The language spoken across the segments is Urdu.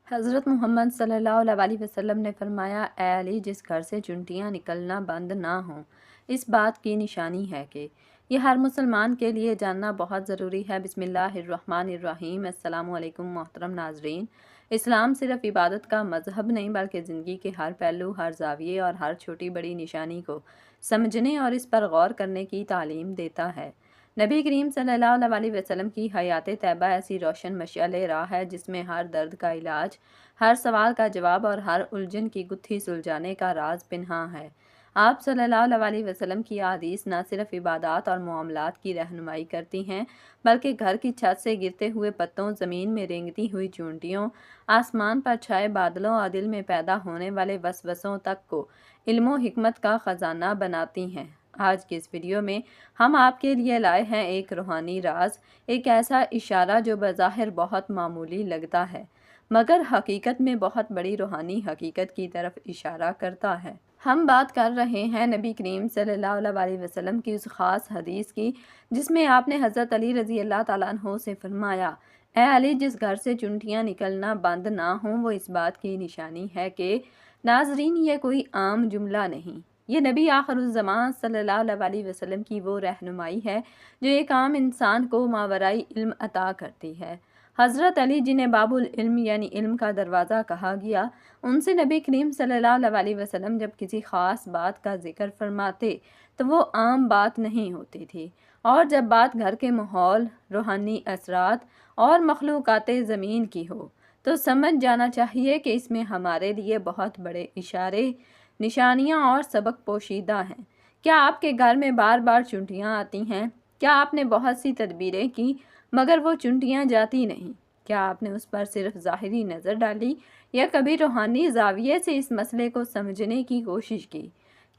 حضرت محمد صلی اللہ علیہ وسلم نے فرمایا، اے علی، جس گھر سے چونٹیاں نکلنا بند نہ ہوں، اس بات کی نشانی ہے کہ یہ ہر مسلمان کے لیے جاننا بہت ضروری ہے۔ بسم اللہ الرحمن الرحیم۔ السلام علیکم محترم ناظرین۔ اسلام صرف عبادت کا مذہب نہیں بلکہ زندگی کے ہر پہلو، ہر زاویے اور ہر چھوٹی بڑی نشانی کو سمجھنے اور اس پر غور کرنے کی تعلیم دیتا ہے۔ نبی کریم صلی اللہ علیہ وسلم کی حیات طیبہ ایسی روشن مشعل راہ ہے جس میں ہر درد کا علاج، ہر سوال کا جواب اور ہر الجھن کی گتھی سلجھانے کا راز پنہاں ہے۔ آپ صلی اللہ علیہ وسلم کی احادیث نہ صرف عبادات اور معاملات کی رہنمائی کرتی ہیں بلکہ گھر کی چھت سے گرتے ہوئے پتوں، زمین میں رینگتی ہوئی چونٹیوں، آسمان پر چھائے بادلوں اور دل میں پیدا ہونے والے وسوسوں تک کو علم و حکمت کا خزانہ بناتی ہیں۔ آج کی اس ویڈیو میں ہم آپ کے لیے لائے ہیں ایک روحانی راز، ایک ایسا اشارہ جو بظاہر بہت معمولی لگتا ہے مگر حقیقت میں بہت بڑی روحانی حقیقت کی طرف اشارہ کرتا ہے۔ ہم بات کر رہے ہیں نبی کریم صلی اللہ علیہ وسلم کی اس خاص حدیث کی جس میں آپ نے حضرت علی رضی اللہ تعالیٰ عنہ سے فرمایا، اے علی، جس گھر سے چونٹیاں نکلنا بند نہ ہوں وہ اس بات کی نشانی ہے کہ… ناظرین، یہ کوئی عام جملہ نہیں، یہ نبی آخر الزمان صلی اللہ علیہ وسلم کی وہ رہنمائی ہے جو ایک عام انسان کو ماورائی علم عطا کرتی ہے۔ حضرت علی، جنہیں باب العلم یعنی علم کا دروازہ کہا گیا، ان سے نبی کریم صلی اللہ علیہ وسلم جب کسی خاص بات کا ذکر فرماتے تو وہ عام بات نہیں ہوتی تھی، اور جب بات گھر کے ماحول، روحانی اثرات اور مخلوقات زمین کی ہو تو سمجھ جانا چاہیے کہ اس میں ہمارے لیے بہت بڑے اشارے، نشانیاں اور سبق پوشیدہ ہیں۔ کیا آپ کے گھر میں بار بار چونٹیاں آتی ہیں؟ کیا آپ نے بہت سی تدبیریں کی مگر وہ چونٹیاں جاتی نہیں؟ کیا آپ نے اس پر صرف ظاہری نظر ڈالی یا کبھی روحانی زاویے سے اس مسئلے کو سمجھنے کی کوشش کی؟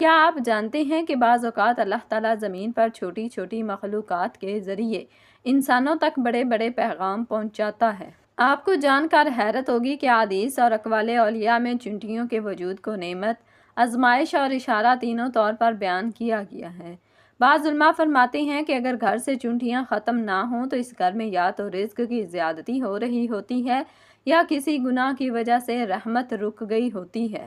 کیا آپ جانتے ہیں کہ بعض اوقات اللہ تعالیٰ زمین پر چھوٹی چھوٹی مخلوقات کے ذریعے انسانوں تک بڑے بڑے پیغام پہنچاتا ہے؟ آپ کو جان کر حیرت ہوگی کہ احادیث اور اقوال اولیاء میں چونٹیوں کے وجود کو نعمت، آزمائش اور اشارہ تینوں طور پر بیان کیا گیا ہے۔ بعض علماء فرماتے ہیں کہ اگر گھر سے چونٹیاں ختم نہ ہوں تو اس گھر میں یا تو رزق کی زیادتی ہو رہی ہوتی ہے یا کسی گناہ کی وجہ سے رحمت رک گئی ہوتی ہے۔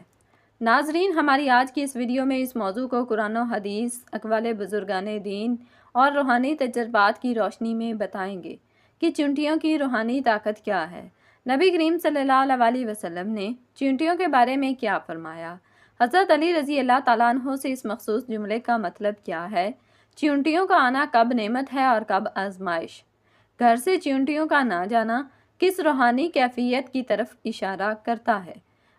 ناظرین، ہماری آج کی اس ویڈیو میں اس موضوع کو قرآن و حدیث، اقوال بزرگان دین اور روحانی تجربات کی روشنی میں بتائیں گے کہ چونٹیوں کی روحانی طاقت کیا ہے۔ نبی کریم صلی اللہ علیہ وسلم نے چونٹیوں کے بارے میں کیا فرمایا؟ حضرت علی رضی اللہ تعالیٰ عنہ سے اس مخصوص جملے کا مطلب کیا ہے؟ چونٹیوں کا آنا کب نعمت ہے اور کب آزمائش؟ گھر سے چونٹیوں کا نہ جانا کس روحانی کیفیت کی طرف اشارہ کرتا ہے؟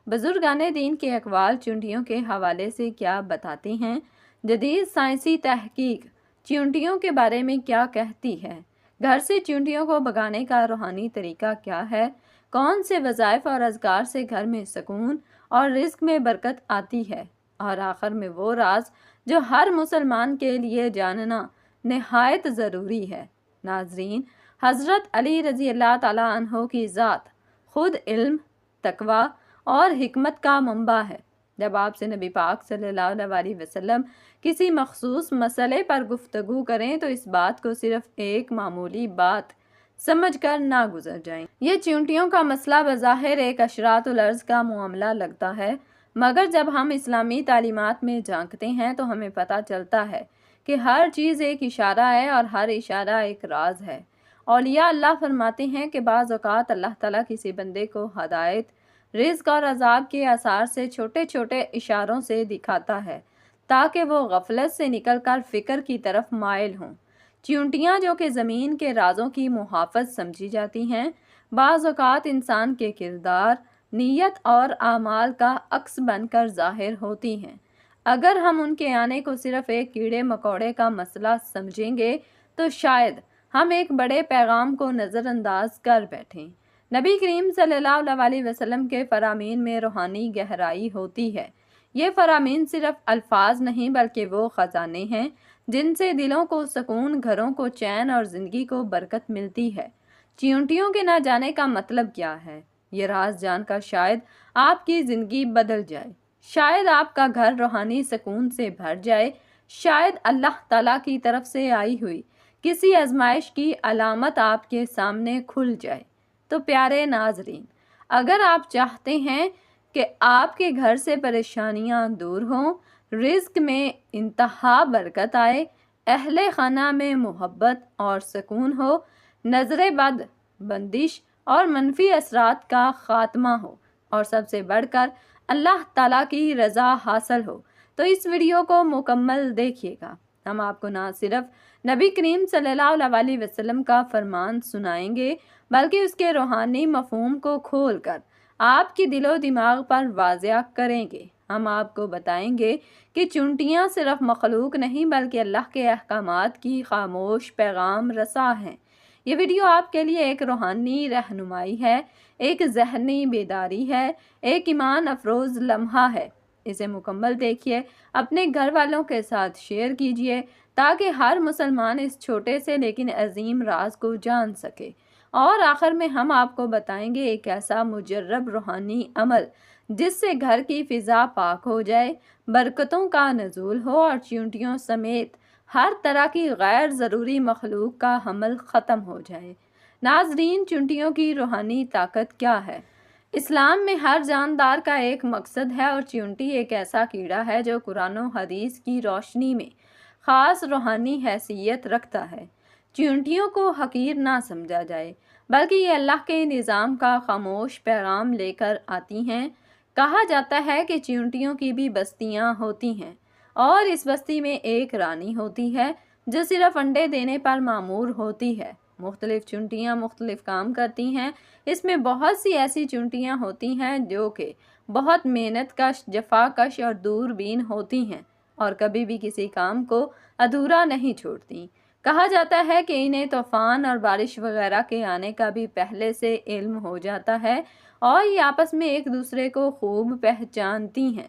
بزرگان دین کے اقوال چونٹیوں کے حوالے سے کیا بتاتے ہیں؟ جدید سائنسی تحقیق چونٹیوں کے بارے میں کیا کہتی ہے؟ گھر سے چونٹیوں کو بھگانے کا روحانی طریقہ کیا ہے؟ کون سے وظائف اور اذکار سے گھر میں سکون اور رزق میں برکت آتی ہے؟ اور آخر میں وہ راز جو ہر مسلمان کے لیے جاننا نہایت ضروری ہے۔ ناظرین، حضرت علی رضی اللہ تعالیٰ عنہ کی ذات خود علم، تقوی اور حکمت کا منبع ہے۔ جب آپ سے نبی پاک صلی اللہ علیہ وسلم کسی مخصوص مسئلے پر گفتگو کریں تو اس بات کو صرف ایک معمولی بات سمجھ کر نہ گزر جائیں۔ یہ چونٹیوں کا مسئلہ بظاہر ایک اشراط الارض کا معاملہ لگتا ہے مگر جب ہم اسلامی تعلیمات میں جھانکتے ہیں تو ہمیں پتہ چلتا ہے کہ ہر چیز ایک اشارہ ہے اور ہر اشارہ ایک راز ہے۔ اولیاء اللہ فرماتے ہیں کہ بعض اوقات اللہ تعالیٰ کسی بندے کو ہدایت، رزق اور عذاب کے آثار سے چھوٹے چھوٹے اشاروں سے دکھاتا ہے تاکہ وہ غفلت سے نکل کر فکر کی طرف مائل ہوں۔ چونٹیاں جو کہ زمین کے رازوں کی محافظ سمجھی جاتی ہیں، بعض اوقات انسان کے کردار، نیت اور اعمال کا عکس بن کر ظاہر ہوتی ہیں۔ اگر ہم ان کے آنے کو صرف ایک کیڑے مکوڑے کا مسئلہ سمجھیں گے تو شاید ہم ایک بڑے پیغام کو نظر انداز کر بیٹھیں۔ نبی کریم صلی اللہ علیہ وسلم کے فرامین میں روحانی گہرائی ہوتی ہے۔ یہ فرامین صرف الفاظ نہیں بلکہ وہ خزانے ہیں جن سے دلوں کو سکون، گھروں کو چین اور زندگی کو برکت ملتی ہے۔ چونٹیوں کے نہ جانے کا مطلب کیا ہے؟ یہ راز جان کر شاید آپ کی زندگی بدل جائے، شاید آپ کا گھر روحانی سکون سے بھر جائے، شاید اللہ تعالیٰ کی طرف سے آئی ہوئی کسی آزمائش کی علامت آپ کے سامنے کھل جائے۔ تو پیارے ناظرین، اگر آپ چاہتے ہیں کہ آپ کے گھر سے پریشانیاں دور ہوں، رزق میں انتہا برکت آئے، اہل خانہ میں محبت اور سکون ہو، نظر بد، بندش اور منفی اثرات کا خاتمہ ہو، اور سب سے بڑھ کر اللہ تعالیٰ کی رضا حاصل ہو، تو اس ویڈیو کو مکمل دیکھیے گا۔ ہم آپ کو نہ صرف نبی کریم صلی اللہ علیہ وسلم کا فرمان سنائیں گے، بلکہ اس کے روحانی مفہوم کو کھول کر آپ کی دل و دماغ پر واضح کریں گے۔ ہم آپ کو بتائیں گے کہ چونٹیاں صرف مخلوق نہیں بلکہ اللہ کے احکامات کی خاموش پیغام رساں ہیں۔ یہ ویڈیو آپ کے لیے ایک روحانی رہنمائی ہے، ایک ذہنی بیداری ہے، ایک ایمان افروز لمحہ ہے۔ اسے مکمل دیکھیے، اپنے گھر والوں کے ساتھ شیئر کیجیے تاکہ ہر مسلمان اس چھوٹے سے لیکن عظیم راز کو جان سکے۔ اور آخر میں ہم آپ کو بتائیں گے ایک ایسا مجرب روحانی عمل جس سے گھر کی فضا پاک ہو جائے، برکتوں کا نزول ہو اور چیونٹیوں سمیت ہر طرح کی غیر ضروری مخلوق کا حمل ختم ہو جائے۔ ناظرین، چیونٹیوں کی روحانی طاقت کیا ہے؟ اسلام میں ہر جاندار کا ایک مقصد ہے، اور چیونٹی ایک ایسا کیڑا ہے جو قرآن و حدیث کی روشنی میں خاص روحانی حیثیت رکھتا ہے۔ چیونٹیوں کو حقیر نہ سمجھا جائے، بلکہ یہ اللہ کے نظام کا خاموش پیغام لے کر آتی ہیں۔ کہا جاتا ہے کہ چیونٹیوں کی بھی بستیاں ہوتی ہیں، اور اس بستی میں ایک رانی ہوتی ہے جو صرف انڈے دینے پر مامور ہوتی ہے۔ مختلف چیونٹیاں مختلف کام کرتی ہیں۔ اس میں بہت سی ایسی چیونٹیاں ہوتی ہیں جو کہ بہت محنت کش، جفا کش اور دور بین ہوتی ہیں، اور کبھی بھی کسی کام کو ادھورا نہیں چھوڑتی۔ کہا جاتا ہے کہ انہیں طوفان اور بارش وغیرہ کے آنے کا بھی پہلے سے علم ہو جاتا ہے، اور یہ آپس میں ایک دوسرے کو خوب پہچانتی ہیں۔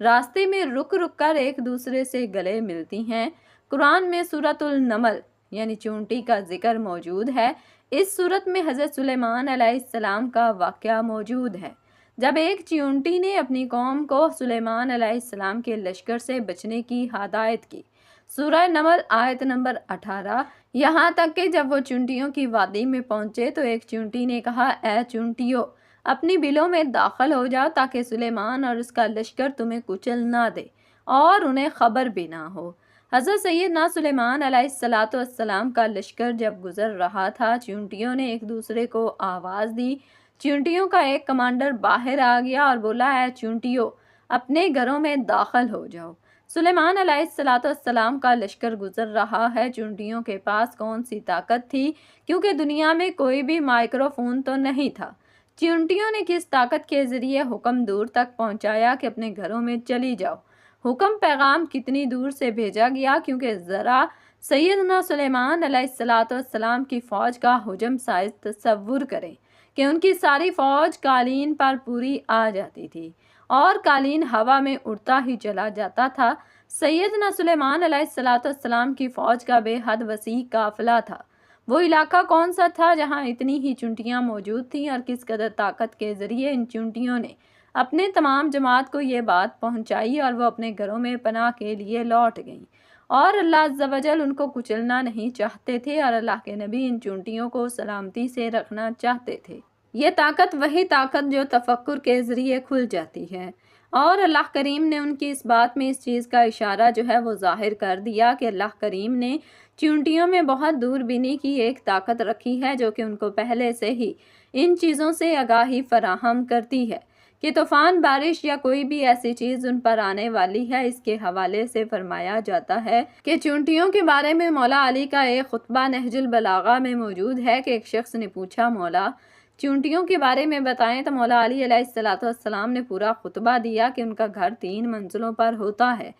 راستے میں رک رک کر ایک دوسرے سے گلے ملتی ہیں۔ قرآن میں سورۃ النمل یعنی چیونٹی کا ذکر موجود ہے۔ اس سورت میں حضرت سلیمان علیہ السلام کا واقعہ موجود ہے، جب ایک چیونٹی نے اپنی قوم کو سلیمان علیہ السلام کے لشکر سے بچنے کی ہدایت کی۔ سورہ نمل آیت نمبر 18۔ یہاں تک کہ جب وہ چیونٹیوں کی وادی میں پہنچے تو ایک چیونٹی نے کہا، اے چیونٹیوں، اپنی بلوں میں داخل ہو جاؤ تاکہ سلیمان اور اس کا لشکر تمہیں کچل نہ دے اور انہیں خبر بھی نہ ہو۔ حضرت سیدنا سلیمان علیہ السلام کا لشکر جب گزر رہا تھا، چیونٹیوں نے ایک دوسرے کو آواز دی۔ چیونٹیوں کا ایک کمانڈر باہر آ گیا اور بولا، اے چیونٹیوں، اپنے گھروں میں داخل ہو جاؤ، سلیمان علیہ السلام کا لشکر گزر رہا ہے۔ چیونٹیوں کے پاس کون سی طاقت تھی، کیونکہ دنیا میں کوئی بھی مائکرو فون تو نہیں تھا۔ چیونٹیوں نے کس طاقت کے ذریعے حکم دور تک پہنچایا کہ اپنے گھروں میں چلی جاؤ؟ حکم پیغام کتنی دور سے بھیجا گیا؟ کیونکہ ذرا سیدنا سلیمان علیہ السلام کی فوج کا حجم سائز تصور کریں کہ ان کی ساری فوج قالین پر پوری آ جاتی تھی اور قالین ہوا میں اڑتا ہی چلا جاتا تھا۔ سیدنا سلیمان علیہ السلام کی فوج کا بے حد وسیع قافلہ تھا۔ وہ علاقہ کون سا تھا جہاں اتنی ہی چیونٹیاں موجود تھیں، اور کس قدر طاقت کے ذریعے ان چیونٹیوں نے اپنے تمام جماعت کو یہ بات پہنچائی اور وہ اپنے گھروں میں پناہ کے لیے لوٹ گئیں، اور اللہ عز و جل ان کو کچلنا نہیں چاہتے تھے، اور اللہ کے نبی ان چیونٹیوں کو سلامتی سے رکھنا چاہتے تھے۔ یہ طاقت وہی طاقت جو تفکر کے ذریعے کھل جاتی ہے، اور اللہ کریم نے ان کی اس بات میں اس چیز کا اشارہ جو ہے وہ ظاہر کر دیا کہ اللہ کریم نے چیونٹیوں میں بہت دور بینی کی ایک طاقت رکھی ہے جو کہ ان کو پہلے سے ہی ان چیزوں سے آگاہی فراہم کرتی ہے کہ طوفان، بارش یا کوئی بھی ایسی چیز ان پر آنے والی ہے۔ اس کے حوالے سے فرمایا جاتا ہے کہ چیونٹیوں کے بارے میں مولا علی کا ایک خطبہ نہج البلاغہ میں موجود ہے کہ ایک شخص نے پوچھا، مولا چیونٹیوں کے بارے میں بتائیں، تو مولا علی علیہ السلام نے پورا خطبہ دیا کہ ان کا گھر 3 منزلوں پر ہوتا ہے۔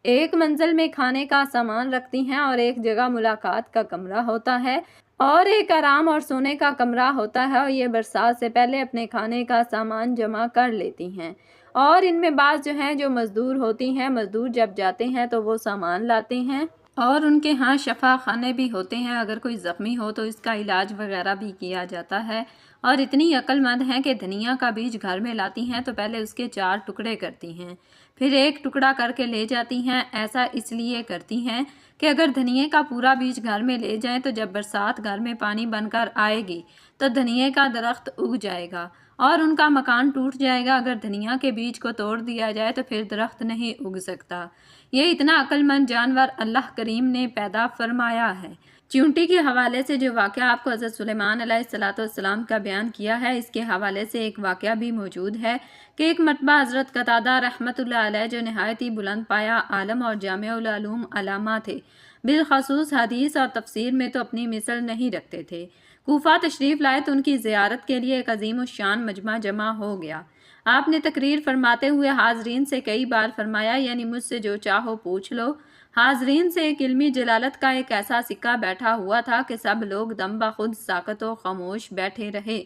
ایک منزل میں کھانے کا سامان رکھتی ہیں، اور ایک جگہ ملاقات کا کمرہ ہوتا ہے، اور ایک آرام اور سونے کا کمرہ ہوتا ہے، اور یہ برسات سے پہلے اپنے کھانے کا سامان جمع کر لیتی ہیں۔ اور ان میں بعض جو ہیں جو مزدور ہوتی ہیں، مزدور جب جاتے ہیں تو وہ سامان لاتے ہیں، اور ان کے ہاں شفا خانے بھی ہوتے ہیں، اگر کوئی زخمی ہو تو اس کا علاج وغیرہ بھی کیا جاتا ہے۔ اور اتنی عقل مند ہیں کہ دھنیا کا بیج گھر میں لاتی ہیں تو پہلے اس کے 4 ٹکڑے کرتی ہیں، پھر ایک ٹکڑا کر کے لے جاتی ہیں۔ ایسا اس لیے کرتی ہیں کہ اگر دھنیے کا پورا بیج گھر میں لے جائیں تو جب برسات گھر میں پانی بن کر آئے گی تو دھنیے کا درخت اگ جائے گا اور ان کا مکان ٹوٹ جائے گا۔ اگر دھنیا کے بیج کو توڑ دیا جائے تو پھر درخت نہیں اگ سکتا۔ یہ اتنا عقل مند جانور اللہ کریم نے پیدا فرمایا ہے۔ چیونٹی کے حوالے سے جو واقعہ آپ کو حضرت سلیمان علیہ السلام کا بیان کیا ہے، اس کے حوالے سے ایک واقعہ بھی موجود ہے کہ ایک مرتبہ حضرت قتادہ رحمۃ اللہ علیہ، جو نہایت ہی بلند پایا عالم اور جامع العلوم علامہ تھے، بالخصوص حدیث اور تفسیر میں تو اپنی مثل نہیں رکھتے تھے، کوفہ تشریف لائے تو ان کی زیارت کے لیے ایک عظیم الشان مجمع جمع ہو گیا۔ آپ نے تقریر فرماتے ہوئے حاضرین سے کئی بار فرمایا، یعنی مجھ سے جو چاہو پوچھ لو۔ حاضرین سے ایک علمی جلالت کا ایک ایسا سکہ بیٹھا ہوا تھا کہ سب لوگ دم بخود ساکت و خاموش بیٹھے رہے،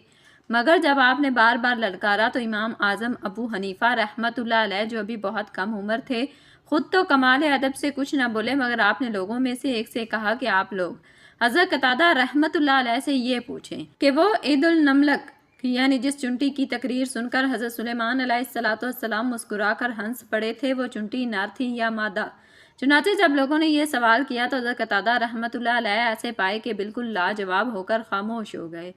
مگر جب آپ نے بار بار للکارا تو امام اعظم ابو حنیفہ رحمۃ اللہ علیہ، جو ابھی بہت کم عمر تھے، خود تو کمال ادب سے کچھ نہ بولے، مگر آپ نے لوگوں میں سے ایک سے کہا کہ آپ لوگ حضرت قتادہ رحمۃ اللہ علیہ سے یہ پوچھیں کہ وہ عید النملک، یعنی جس چونٹی کی تقریر سن کر حضرت سلیمان علیہ السلام مسکرا کر ہنس پڑے تھے، وہ چونٹی نر تھی یا مادہ؟ چنانچہ جب لوگوں نے یہ سوال کیا تو حضرت قتادہ رحمۃ اللہ علیہ ایسے پائے کہ بالکل لاجواب ہو کر خاموش ہو گئے۔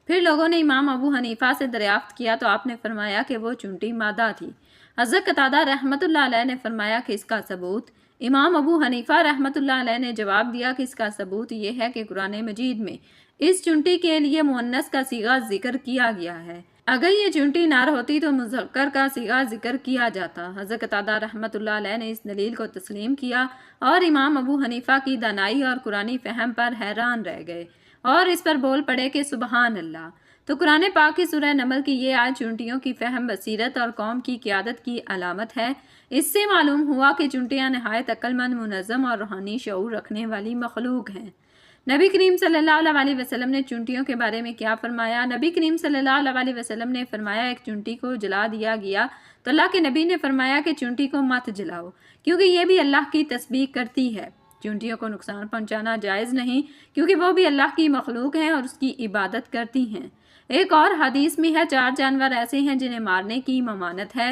پھر لوگوں نے امام ابو حنیفہ سے دریافت کیا تو آپ نے فرمایا کہ وہ چونٹی مادہ تھی۔ حضرت قتادہ رحمۃ اللہ علیہ نے فرمایا کہ اس کا ثبوت؟ امام ابو حنیفہ رحمۃ اللہ علیہ نے جواب دیا کہ اس کا ثبوت یہ ہے کہ قرآن مجید میں اس چونٹی کے لیے مؤنث کا صیغہ ذکر کیا گیا ہے۔ اگر یہ چونٹی نر ہوتی تو مذکر کا صیغہ ذکر کیا جاتا۔ حضرت قتادہ رحمۃ اللہ علیہ نے اس دلیل کو تسلیم کیا اور امام ابو حنیفہ کی دانائی اور قرآنی فہم پر حیران رہ گئے اور اس پر بول پڑے کہ سبحان اللہ۔ تو قرآن پاک کی سورہ نمل کی یہ آیت چونٹیوں کی فہم، بصیرت اور قوم کی قیادت کی علامت ہے۔ اس سے معلوم ہوا کہ چونٹیاں نہایت عقل مند، منظم اور روحانی شعور رکھنے والی مخلوق ہیں۔ نبی کریم صلی اللہ علیہ وسلم نے چونٹیوں کے بارے میں کیا فرمایا؟ نبی کریم صلی اللہ علیہ وسلم نے فرمایا، ایک چونٹی کو جلا دیا گیا تو اللہ کے نبی نے فرمایا کہ چونٹی کو مت جلاؤ، کیونکہ یہ بھی اللہ کی تسبیح کرتی ہے۔ چونٹیوں کو نقصان پہنچانا جائز نہیں، کیونکہ وہ بھی اللہ کی مخلوق ہیں اور اس کی عبادت کرتی ہیں۔ ایک اور حدیث میں ہے، 4 جانور ایسے ہیں جنہیں مارنے کی ممانعت ہے: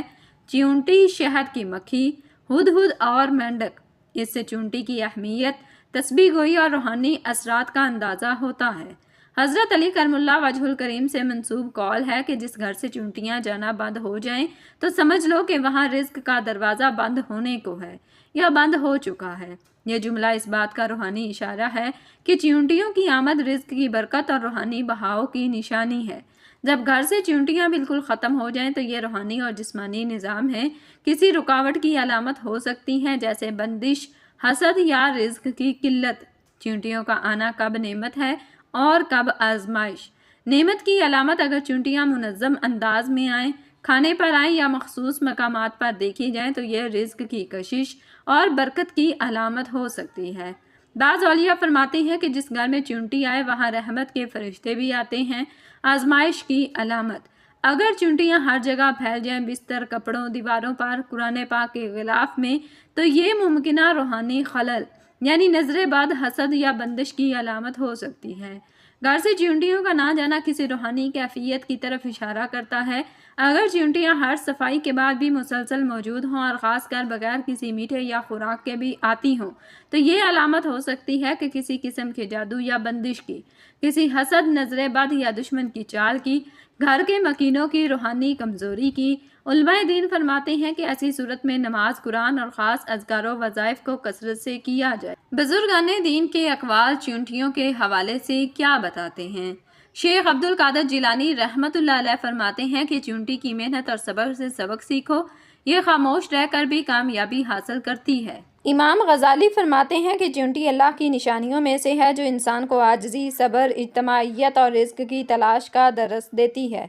چیونٹی، شہد کی مکھی، ہدہد اور مینڈک۔ اس سے چونٹی کی اہمیت، تسبیح گوئی اور روحانی اثرات کا اندازہ ہوتا ہے۔ حضرت علی کرم اللہ وجہ الکریم سے منسوب قول ہے کہ جس گھر سے چونٹیاں جانا بند ہو جائیں تو سمجھ لو کہ وہاں رزق کا دروازہ بند ہونے کو ہے یا بند ہو چکا ہے۔ یہ جملہ اس بات کا روحانی اشارہ ہے کہ چونٹیوں کی آمد رزق کی برکت اور روحانی بہاؤ کی نشانی ہے۔ جب گھر سے چونٹیاں بالکل ختم ہو جائیں تو یہ روحانی اور جسمانی نظام ہے کسی رکاوٹ کی علامت ہو سکتی ہیں، جیسے بندش، حسد یا رزق کی قلت۔ چونٹیوں کا آنا کب نعمت ہے اور کب آزمائش؟ نعمت کی علامت اگر چونٹیاں منظم انداز میں آئیں، کھانے پر آئیں یا مخصوص مقامات پر دیکھی جائیں تو یہ رزق کی کشش اور برکت کی علامت ہو سکتی ہے۔ بعض اولیاء فرماتے ہیں کہ جس گھر میں چونٹی آئے وہاں رحمت کے فرشتے بھی آتے ہیں، آزمائش کی علامت۔ اگر چونٹیاں ہر جگہ پھیل جائیں، بستر، کپڑوں، دیواروں پر، قرآن پاک کے غلاف میں، تو یہ ممکنہ روحانی خلل یعنی نظر بد، حسد یا بندش کی علامت ہو سکتی ہے۔ گھر سے چونٹیوں کا نہ جانا کسی روحانی کیفیت کی طرف اشارہ کرتا ہے۔ اگر چونٹیاں ہر صفائی کے بعد بھی مسلسل موجود ہوں اور خاص کر بغیر کسی میٹھے یا خوراک کے بھی آتی ہوں تو یہ علامت ہو سکتی ہے کہ کسی قسم کے جادو یا بندش کی، کسی حسد، نظر بد یا دشمن کی چال کی، گھر کے مکینوں کی روحانی کمزوری کی۔ علماء دین فرماتے ہیں کہ ایسی صورت میں نماز، قرآن اور خاص اذکار و وظائف کو کثرت سے کیا جائے۔ بزرگان دین کے اقوال چونٹیوں کے حوالے سے کیا بتاتے ہیں؟ شیخ عبد القادر جیلانی رحمۃ اللہ علیہ فرماتے ہیں کہ چونٹی کی محنت اور صبر سے سبق سیکھو، یہ خاموش رہ کر بھی کامیابی حاصل کرتی ہے۔ امام غزالی فرماتے ہیں کہ چونٹی اللہ کی نشانیوں میں سے ہے جو انسان کو عاجزی، صبر، اجتماعیت اور رزق کی تلاش کا درس دیتی ہے۔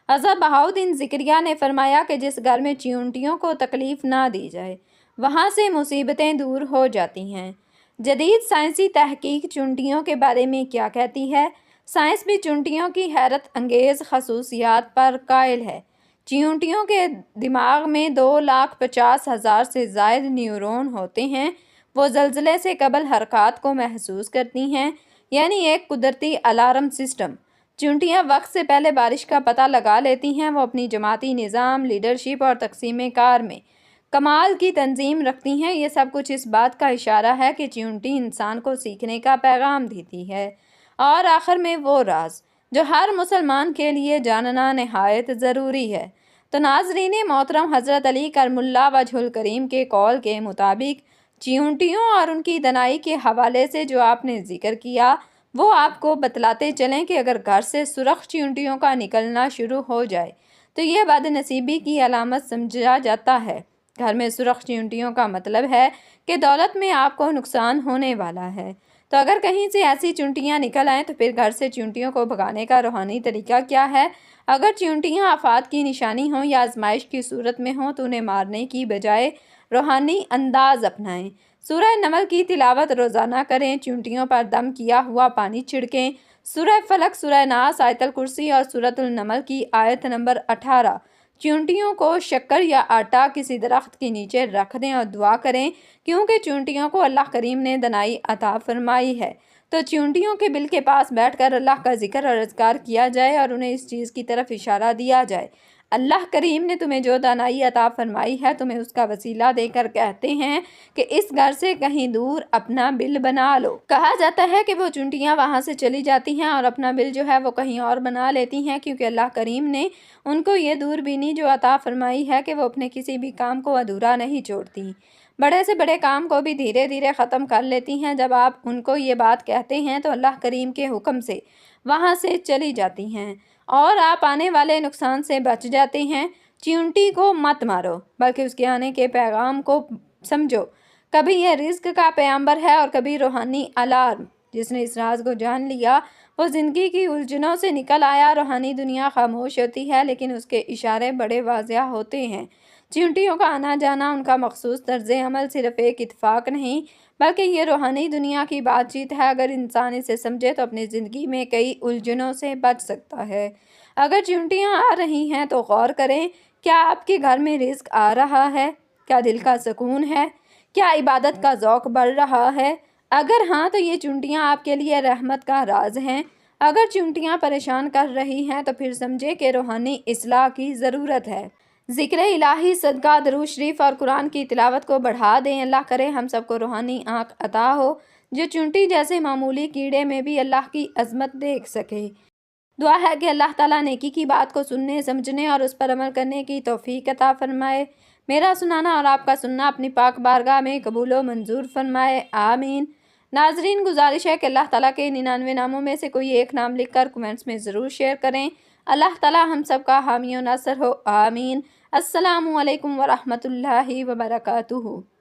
حضرت بہاؤالدین ذکریہ نے فرمایا کہ جس گھر میں چونٹیوں کو تکلیف نہ دی جائے وہاں سے مصیبتیں دور ہو جاتی ہیں۔ جدید سائنسی تحقیق چونٹیوں کے بارے میں کیا کہتی ہے؟ سائنس بھی چونٹیوں کی حیرت انگیز خصوصیات پر قائل ہے۔ چیونٹیوں کے دماغ میں 2,50,000 سے زائد نیورون ہوتے ہیں۔ وہ زلزلے سے قبل حرکات کو محسوس کرتی ہیں، یعنی ایک قدرتی الارم سسٹم۔ چونٹیاں وقت سے پہلے بارش کا پتہ لگا لیتی ہیں۔ وہ اپنی جماعتی نظام، لیڈرشپ اور تقسیم کار میں کمال کی تنظیم رکھتی ہیں۔ یہ سب کچھ اس بات کا اشارہ ہے کہ چونٹی انسان کو سیکھنے کا پیغام دیتی ہے۔ اور آخر میں وہ راز جو ہر مسلمان کے لیے جاننا نہایت ضروری ہے۔ تو ناظرین محترم، حضرت علی کرم اللہ وجہ الکریم کے قول کے مطابق چیونٹیوں اور ان کی دنائی کے حوالے سے جو آپ نے ذکر کیا، وہ آپ کو بتلاتے چلیں کہ اگر گھر سے سرخ چیونٹیوں کا نکلنا شروع ہو جائے تو یہ بد نصیبی کی علامت سمجھا جاتا ہے۔ گھر میں سرخ چیونٹیوں کا مطلب ہے کہ دولت میں آپ کو نقصان ہونے والا ہے۔ تو اگر کہیں سے ایسی چیونٹیاں نکل آئیں تو پھر گھر سے چیونٹیوں کو بھگانے کا روحانی طریقہ کیا ہے؟ اگر چیونٹیاں آفات کی نشانی ہوں یا آزمائش کی صورت میں ہوں تو انہیں مارنے کی بجائے روحانی انداز اپنائیں۔ سورہ نمل کی تلاوت روزانہ کریں، چیونٹیوں پر دم کیا ہوا پانی چھڑکیں۔ سورہ فلق، سورہ ناس، آیت الکرسی اور سورۃ النمل کی آیت نمبر 18 چیونٹیوں کو شکر یا آٹا کسی درخت کے نیچے رکھ دیں اور دعا کریں، کیونکہ چیونٹیوں کو اللہ کریم نے دنائی عطا فرمائی ہے۔ تو چیونٹیوں کے بل کے پاس بیٹھ کر اللہ کا ذکر اور اذکار کیا جائے اور انہیں اس چیز کی طرف اشارہ دیا جائے، اللہ کریم نے تمہیں جو دانائی عطا فرمائی ہے تمہیں اس کا وسیلہ دے کر کہتے ہیں کہ اس گھر سے کہیں دور اپنا بل بنا لو۔ کہا جاتا ہے کہ وہ چیونٹیاں وہاں سے چلی جاتی ہیں اور اپنا بل جو ہے وہ کہیں اور بنا لیتی ہیں، کیونکہ اللہ کریم نے ان کو یہ دور بینی جو عطا فرمائی ہے کہ وہ اپنے کسی بھی کام کو ادھورا نہیں چھوڑتی، بڑے سے بڑے کام کو بھی دھیرے دھیرے ختم کر لیتی ہیں۔ جب آپ ان کو یہ بات کہتے ہیں تو اللہ کریم کے حکم سے وہاں سے چلی جاتی ہیں اور آپ آنے والے نقصان سے بچ جاتے ہیں۔ چیونٹی کو مت مارو بلکہ اس کے آنے کے پیغام کو سمجھو۔ کبھی یہ رزق کا پیغمبر ہے اور کبھی روحانی الارم۔ جس نے اس راز کو جان لیا وہ زندگی کی الجھنوں سے نکل آیا۔ روحانی دنیا خاموش ہوتی ہے لیکن اس کے اشارے بڑے واضح ہوتے ہیں۔ چیونٹیوں کا آنا جانا، ان کا مخصوص طرز عمل صرف ایک اتفاق نہیں بلکہ یہ روحانی دنیا کی بات چیت ہے۔ اگر انسان اسے سمجھے تو اپنی زندگی میں کئی الجھنوں سے بچ سکتا ہے۔ اگر چیونٹیاں آ رہی ہیں تو غور کریں، کیا آپ کے گھر میں رزق آ رہا ہے؟ کیا دل کا سکون ہے؟ کیا عبادت کا ذوق بڑھ رہا ہے؟ اگر ہاں تو یہ چیونٹیاں آپ کے لیے رحمت کا راز ہیں۔ اگر چیونٹیاں پریشان کر رہی ہیں تو پھر سمجھے کہ روحانی اصلاح کی ضرورت ہے۔ ذکر الہی، صدقہ، درود شریف اور قرآن کی تلاوت کو بڑھا دیں۔ اللہ کرے ہم سب کو روحانی آنکھ عطا ہو جو چیونٹی جیسے معمولی کیڑے میں بھی اللہ کی عظمت دیکھ سکے۔ دعا ہے کہ اللہ تعالیٰ نیکی کی بات کو سننے، سمجھنے اور اس پر عمل کرنے کی توفیق عطا فرمائے۔ میرا سنانا اور آپ کا سننا اپنی پاک بارگاہ میں قبول و منظور فرمائے، آمین۔ ناظرین، گزارش ہے کہ اللہ تعالیٰ کے 99 ناموں میں سے کوئی ایک نام لکھ کر کومنٹس میں ضرور شیئر کریں۔ اللہ تعالیٰ ہم سب کا حامی و ناصر ہو، آمین۔ السلام علیکم ورحمۃ اللہ وبرکاتہ۔